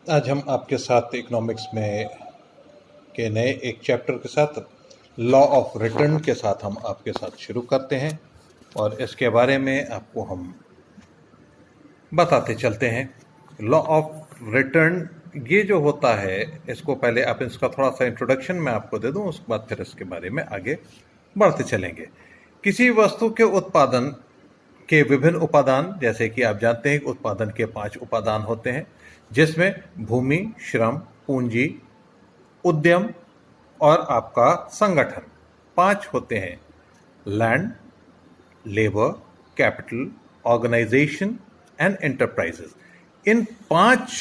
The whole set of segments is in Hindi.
आज हम आपके साथ इकोनॉमिक्स में के नए एक चैप्टर के साथ लॉ ऑफ रिटर्न के साथ हम आपके साथ शुरू करते हैं और इसके बारे में आपको हम बताते चलते हैं। लॉ ऑफ रिटर्न ये जो होता है, इसको पहले आप इसका थोड़ा सा इंट्रोडक्शन मैं आपको दे दूं, उसके बाद फिर इसके बारे में आगे बढ़ते चलेंगे। किसी वस्तु के उत्पादन के विभिन्न उपादान, जैसे कि आप जानते हैं उत्पादन के 5 उपादान होते हैं, जिसमें भूमि, श्रम, पूंजी, उद्यम और आपका संगठन 5 होते हैं। Land, labour, capital, organisation and enterprises. इन 5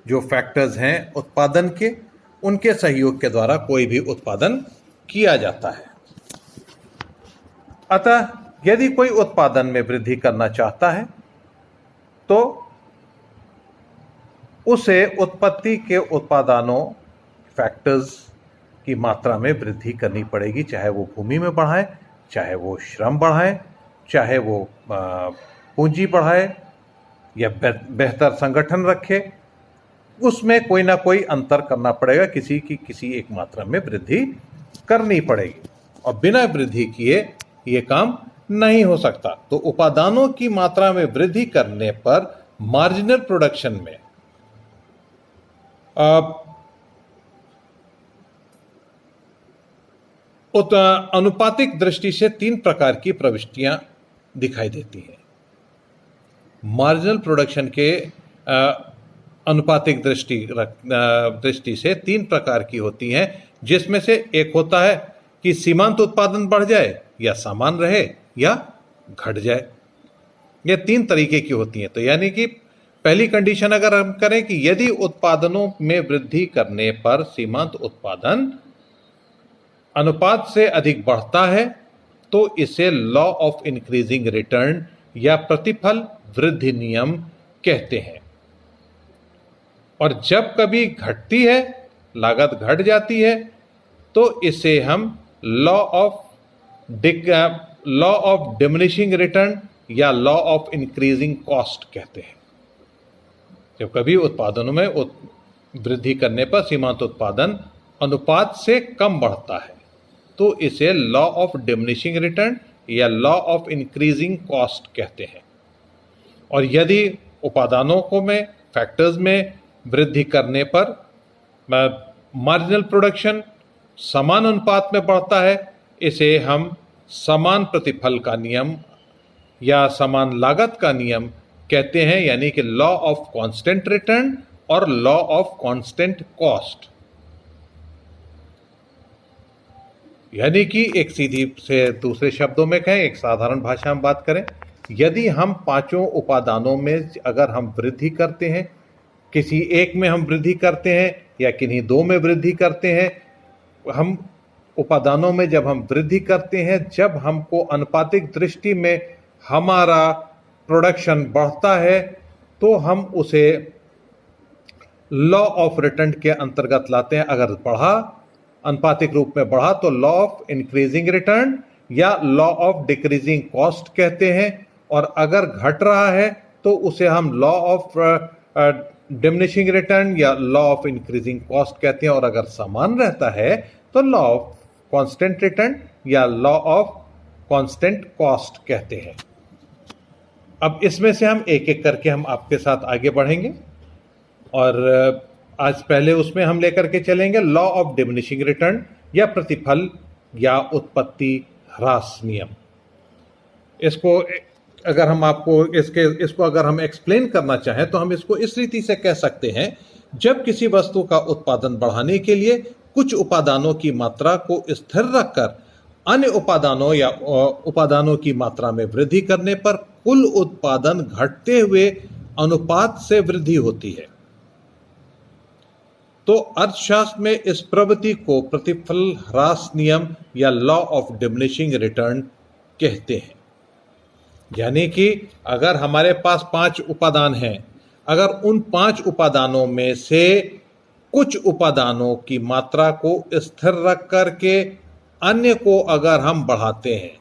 जो फैक्टर्स हैं उत्पादन के, उनके सहयोग के द्वारा कोई भी उत्पादन किया जाता है। अतः यदि कोई उत्पादन में वृद्धि करना चाहता है तो उसे उत्पत्ति के उत्पादनों फैक्टर्स की मात्रा में वृद्धि करनी पड़ेगी, चाहे वो भूमि में बढ़ाए, चाहे वो श्रम बढ़ाए, चाहे वो पूंजी बढ़ाए या बेहतर संगठन रखे, उसमें कोई ना कोई अंतर करना पड़ेगा, किसी एक मात्रा में वृद्धि करनी पड़ेगी और बिना वृद्धि किए ये काम नहीं हो सकता। तो उपादानों की मात्रा में वृद्धि करने पर मार्जिनल प्रोडक्शन में अनुपातिक दृष्टि से 3 प्रकार की प्रविष्टियां दिखाई देती हैं। मार्जिनल प्रोडक्शन के अनुपातिक दृष्टि से 3 प्रकार की होती हैं, जिसमें से एक होता है कि सीमांत उत्पादन बढ़ जाए या समान रहे या घट जाए। ये 3 तरीके की होती हैं। तो यानी कि पहली कंडीशन अगर हम करें कि यदि उत्पादनों में वृद्धि करने पर सीमांत उत्पादन अनुपात से अधिक बढ़ता है तो इसे लॉ ऑफ इंक्रीजिंग रिटर्न या प्रतिफल वृद्धि नियम कहते हैं। और जब कभी घटती है, लागत घट जाती है, तो इसे हम लॉ ऑफ डिमिनिशिंग रिटर्न या लॉ ऑफ इंक्रीजिंग कॉस्ट कहते हैं। जब कभी उत्पादनों में वृद्धि करने पर सीमांत उत्पादन अनुपात से कम बढ़ता है तो इसे लॉ ऑफ डिमिनिशिंग रिटर्न या लॉ ऑफ इंक्रीजिंग कॉस्ट कहते हैं। और यदि उपादानों को में फैक्टर्स में वृद्धि करने पर मार्जिनल प्रोडक्शन समान अनुपात में बढ़ता है, इसे हम समान प्रतिफल का नियम या समान लागत का नियम कहते हैं, यानी कि लॉ ऑफ कांस्टेंट रिटर्न और लॉ ऑफ कांस्टेंट कॉस्ट। यानी कि एक सीधी से दूसरे शब्दों में कहें, एक साधारण भाषा में बात करें, यदि हम 5 उपादानों में अगर हम वृद्धि करते हैं, किसी एक में हम वृद्धि करते हैं या किन्हीं 2 में वृद्धि करते हैं, हम उपादानों में जब हम वृद्धि करते हैं, जब हमको अनुपातिक दृष्टि में हमारा प्रोडक्शन बढ़ता है तो हम उसे लॉ ऑफ रिटर्न के अंतर्गत लाते हैं। अगर बढ़ा, अनुपातिक रूप में बढ़ा, तो लॉ ऑफ इंक्रीजिंग रिटर्न या लॉ ऑफ डिक्रीजिंग कॉस्ट कहते हैं। और अगर घट रहा है तो उसे हम लॉ ऑफ डिमिनिशिंग रिटर्न या लॉ ऑफ इंक्रीजिंग कॉस्ट कहते हैं। और अगर समान रहता है तो लॉ ऑफ कांस्टेंट रिटर्न या लॉ ऑफ कांस्टेंट कॉस्ट कहते हैं। अब इसमें से हम एक एक करके हम आपके साथ आगे बढ़ेंगे और आज पहले उसमें हम लेकर के चलेंगे लॉ ऑफ डिमिनिशिंग रिटर्न या प्रतिफल या उत्पत्ति ह्रास नियम। इसको अगर हम इसको अगर हम एक्सप्लेन करना चाहें तो हम इसको इस रीति से कह सकते हैं, जब किसी वस्तु का उत्पादन बढ़ाने के लिए कुछ उपादानों की मात्रा को स्थिर रखकर अन्य उपादानों की मात्रा में वृद्धि करने पर कुल उत्पादन घटते हुए अनुपात से वृद्धि होती है, तो अर्थशास्त्र में इस प्रवृत्ति को प्रतिफल ह्रास नियम या लॉ ऑफ डिमिनिशिंग रिटर्न कहते हैं। यानी कि अगर हमारे पास 5 उपादान हैं, अगर उन 5 उपादानों में से कुछ उपादानों की मात्रा को स्थिर रख करके अन्य को अगर हम बढ़ाते हैं,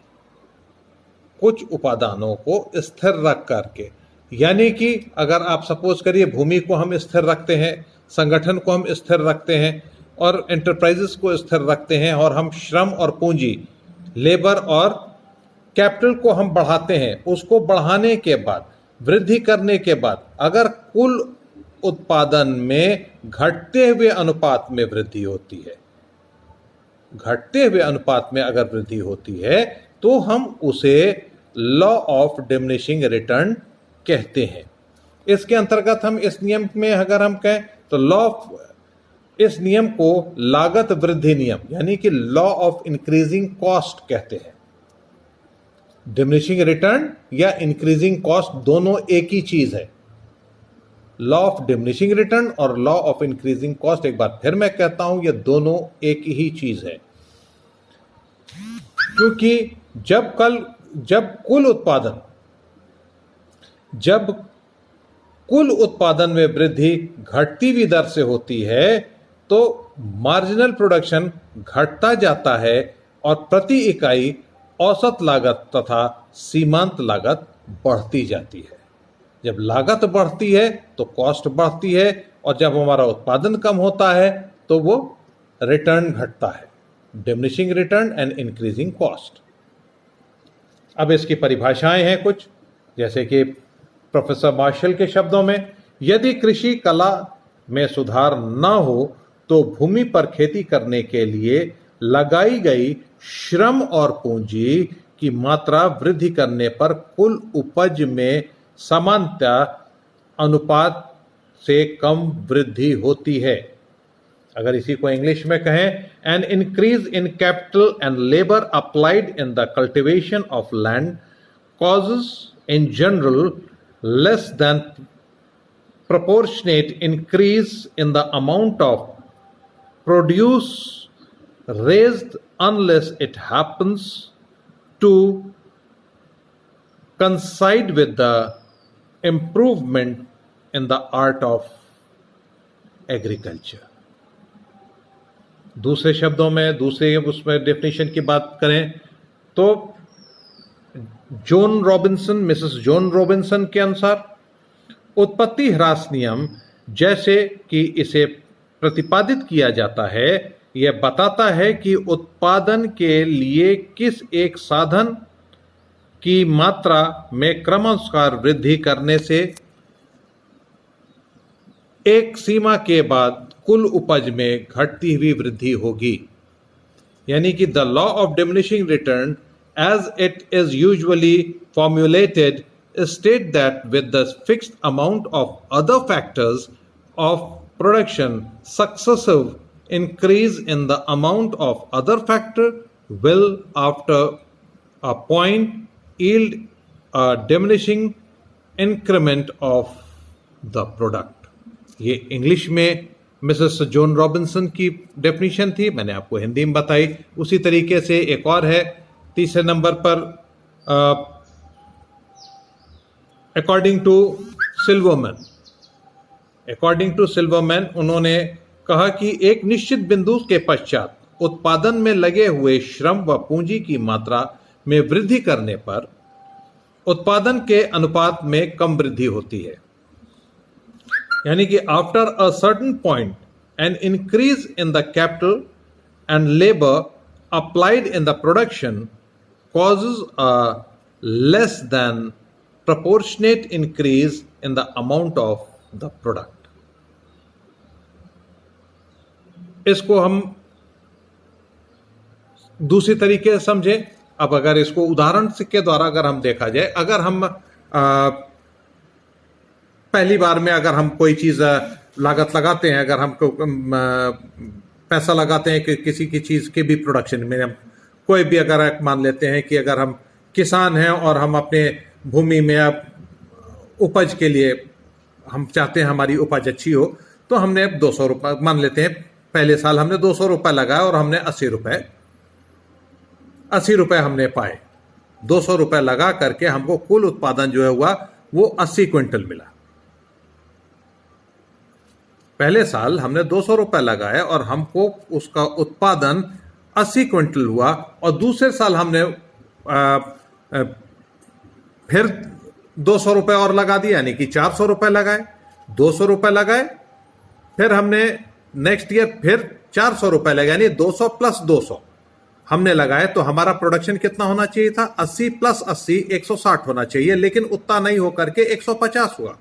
कुछ उपादानों को स्थिर रख करके यानी कि अगर आप सपोज करिए भूमि को हम स्थिर रखते हैं, संगठन को हम स्थिर रखते हैं और एंटरप्राइजेस को स्थिर रखते हैं, और हम श्रम और पूंजी, लेबर और कैपिटल को हम बढ़ाते हैं, उसको बढ़ाने के बाद, वृद्धि करने के बाद अगर कुल उत्पादन में घटते हुए अनुपात में वृद्धि होती है, घटते हुए अनुपात में अगर वृद्धि होती है, तो हम उसे लॉ ऑफ डिमिनिशिंग रिटर्न कहते हैं। इसके अंतर्गत हम इस नियम में अगर हम कहें तो इस नियम को लागत वृद्धि नियम यानी कि लॉ ऑफ इंक्रीजिंग कॉस्ट कहते हैं। डिमिनिशिंग रिटर्न या इंक्रीजिंग कॉस्ट दोनों एक ही चीज है। लॉ ऑफ डिमिनिशिंग रिटर्न और लॉ ऑफ इंक्रीजिंग कॉस्ट, एक बार फिर मैं कहता हूं, ये दोनों एक ही चीज है। क्योंकि जब कुल उत्पादन में वृद्धि घटती हुई दर से होती है, तो मार्जिनल प्रोडक्शन घटता जाता है और प्रति इकाई औसत लागत तथा सीमांत लागत बढ़ती जाती है। जब लागत बढ़ती है तो कॉस्ट बढ़ती है, और जब हमारा उत्पादन कम होता है तो वो रिटर्न घटता है। Diminishing return and increasing cost. अब इसकी परिभाषाएं हैं कुछ, जैसे कि प्रोफेसर मार्शल के शब्दों में, यदि कृषि कला में सुधार न हो तो भूमि पर खेती करने के लिए लगाई गई श्रम और पूंजी की मात्रा वृद्धि करने पर कुल उपज में समानता अनुपात से कम वृद्धि होती है। अगर इसी को इंग्लिश में कहें, an increase in capital and labour applied in the cultivation of land causes in general less than proportionate increase in the amount of produce raised unless it happens to coincide with the improvement in the art of agriculture। दूसरे शब्दों में, दूसरे उसमें डेफिनेशन की बात करें तो मिसेस जॉन रॉबिन्सन के अनुसार उत्पत्ति ह्रास नियम जैसे कि इसे प्रतिपादित किया जाता है, यह बताता है कि उत्पादन के लिए किस एक साधन की मात्रा में क्रमानुसार वृद्धि करने से एक सीमा के बाद कुल उपज में घटती हुई वृद्धि होगी। यानी कि the law of diminishing return as it is usually formulated state that with the fixed amount of other factors of production, successive increase in the amount of other factor will after a point yield a diminishing increment of the product। ये इंग्लिश में मिसेस जॉन रॉबिन्सन की डेफिनेशन थी, मैंने आपको हिंदी में बताई। उसी तरीके से एक और है तीसरे नंबर पर, अकॉर्डिंग टू सिल्वरमैन उन्होंने कहा कि एक निश्चित बिंदु के पश्चात उत्पादन में लगे हुए श्रम व पूंजी की मात्रा में वृद्धि करने पर उत्पादन के अनुपात में कम वृद्धि होती है। यानी कि after a certain point an increase in the capital and labour applied in the production causes a less than proportionate increase in the amount of the product। इसको हम दूसरी तरीके से समझें। अब अगर इसको उदाहरण के द्वारा अगर हम देखा जाए, अगर हम पहली बार में अगर हम कोई चीज लागत लगाते हैं, अगर हमको पैसा लगाते हैं कि किसी की चीज के भी प्रोडक्शन में, हम कोई भी अगर मान लेते हैं कि अगर हम किसान हैं और हम अपने भूमि में अब उपज के लिए हम चाहते हैं हमारी उपज अच्छी हो, तो हमने 200 रुपये मान लेते हैं, पहले साल हमने 200 रुपये लगाया और हमने 80 रुपये हमने पाए। 200 रुपये लगा करके हमको कुल उत्पादन जो है हुआ वो 80 क्विंटल मिला। पहले साल हमने 200 रुपये लगाए और हमको उसका उत्पादन 80 क्विंटल हुआ, और दूसरे साल हमने फिर ₹200 और लगा दिए, यानी कि ₹400 लगाए, ₹200 लगाए, फिर हमने नेक्स्ट ईयर फिर ₹400 लगाए, यानी 200 प्लस 200 हमने लगाए। तो हमारा प्रोडक्शन कितना होना चाहिए था? 80 प्लस 80 160 होना चाहिए, लेकिन उतना नहीं होकर के 150 हुआ।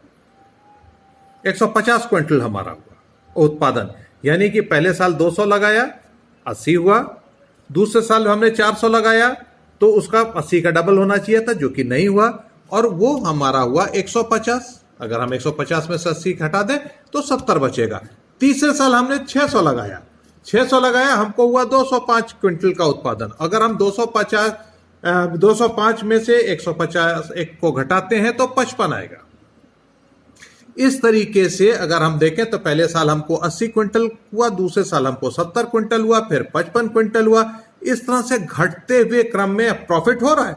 150 क्विंटल हमारा हुआ उत्पादन। यानी कि पहले साल 200 लगाया, 80 हुआ। दूसरे साल हमने 400 लगाया, तो उसका 80 का डबल होना चाहिए था, जो कि नहीं हुआ, और वो हमारा हुआ 150। अगर हम 150 में से 80 घटा दें तो 70 बचेगा। तीसरे साल हमने 600 लगाया, 600 लगाया, हमको हुआ 205 क्विंटल का उत्पादन। अगर हम 205 में से 150 एक को घटाते हैं तो 55 आएगा। इस तरीके से अगर हम देखें तो पहले साल हमको 80 क्विंटल हुआ, दूसरे साल हमको 70 क्विंटल हुआ, फिर 55 क्विंटल हुआ। इस तरह से घटते हुए क्रम में प्रॉफिट हो रहा है,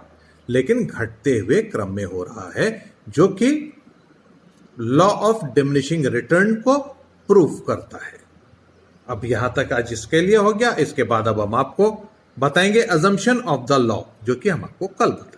लेकिन घटते हुए क्रम में हो रहा है, जो कि लॉ ऑफ डिमिनिशिंग रिटर्न को प्रूफ करता है। अब यहां तक आज इसके लिए हो गया। इसके बाद अब हम आपको बताएंगे अजम्पशन ऑफ द लॉ, जो कि हम आपको कल बताएंगे।